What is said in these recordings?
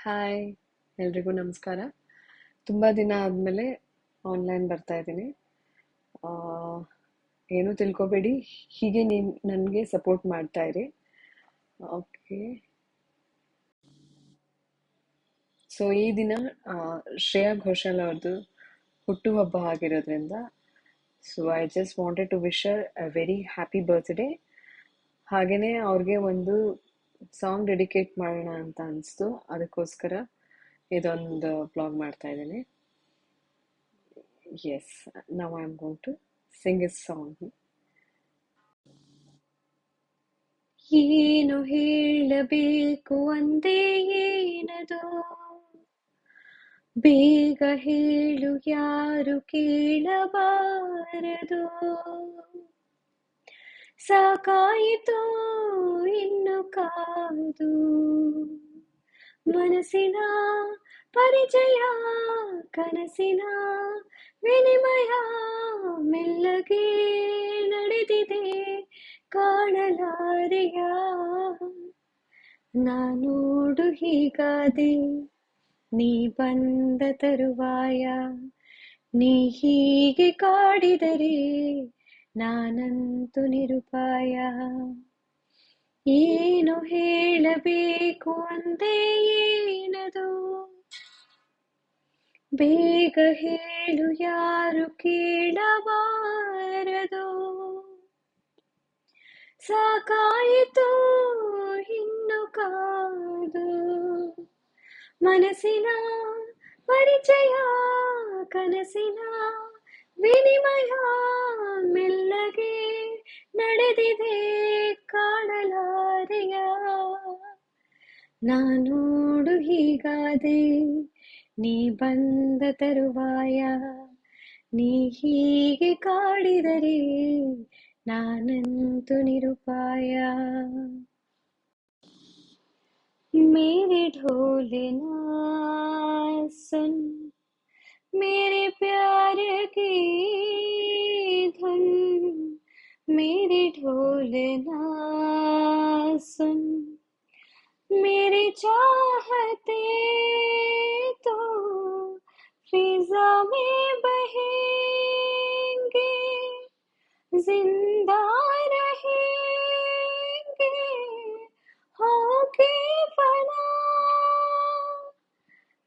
Hi, ಎಲ್ರಿಗೂ ನಮಸ್ಕಾರ. ತುಂಬ ದಿನ ಆದಮೇಲೆ ಆನ್ಲೈನ್ ಬರ್ತಾ ಇದ್ದೀನಿ. ಏನೂ ತಿಳ್ಕೊಬೇಡಿ, ಹೀಗೆ ನೀವು ನನಗೆ ಸಪೋರ್ಟ್ ಮಾಡ್ತಾ ಇರಿ. ಓಕೆ. ಸೊ ಈ ದಿನ ಆ, ಶ್ರೇಯಾ ಘೋಷಾಲ್ ಅವ್ರದ್ದು ಹುಟ್ಟುಹಬ್ಬ ಆಗಿರೋದ್ರಿಂದ I just wanted to wish a very happy birthday. ಹಾಗೆಯೇ ಅವ್ರಿಗೆ ಒಂದು ಸಾಂಗ್ ಡೆಡಿಕೇಟ್ ಮಾಡೋಣ ಅಂತ ಅನಿಸ್ತು. ಅದಕ್ಕೋಸ್ಕರ ಇದೊಂದು ಬ್ಲಾಗ್ ಮಾಡ್ತಾ ಇದ್ದೀನಿ. Yes, now I'm going to sing a song. ಏನು ಹೇಳಬೇಕು ಅಂದೇ ಏನದು, ಬೇಗ ಹೇಳು ಯಾರು ಕೇಳಬಾರದು. ಸಾಕಾಯಿತು ಇನ್ನು ಕಾದು, ಮನಸ್ಸಿನ ಪರಿಚಯ ಕನಸಿನ ವಿನಿಮಯ ಮೆಲ್ಲಗೆ ನಡೆದಿದೆ ಕಾಣಲಾರೆಯ. ನಾನೋಡು ಹೀಗಾದೆ ನೀ ಬಂದ ತರುವಾಯ, ನೀ ಹೀಗೆ ಕಾಡಿದರೆ ನಾನಂತು ನಿರುಪಾಯ. ಏನು ಹೇಳಬೇಕು ಅಂದೇ ಏನದು, ಬೇಗ ಹೇಳು ಯಾರು ಕೇಳಬಾರದು. ಸಾಕಾಯಿತು ಇನ್ನು ಕಾದು, ಮನಸ್ಸಿನ ಪರಿಚಯ ಕನಸಿನ ವಿನಿಮಯ ಮೆಲ್ಲಗೆ ನಡೆದಿದೆ ಕಾಣಲಾರೆಯ. ನಾನೋಡು ಹೀಗಾದೆ ನೀ ಬಂದ ತರುವಾಯ, ನೀ ಹೀಗೆ ಕಾಡಿದರೆ ನಾನಂತು ನಿರುಪಾಯ. मेरे ढोले ना सुन, मेरे प्यार की धुन, मेरे ढोले ना सुन, मेरे चाहते तो फिजा में बहेंगे, जिंदा रहेंगे होके फना.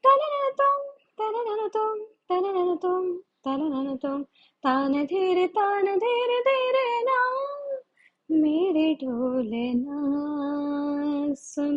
तनननतुम तनननतुम तनननतुम तनननतुम, तान धीरे ना, मेरे ढोले ना सुन.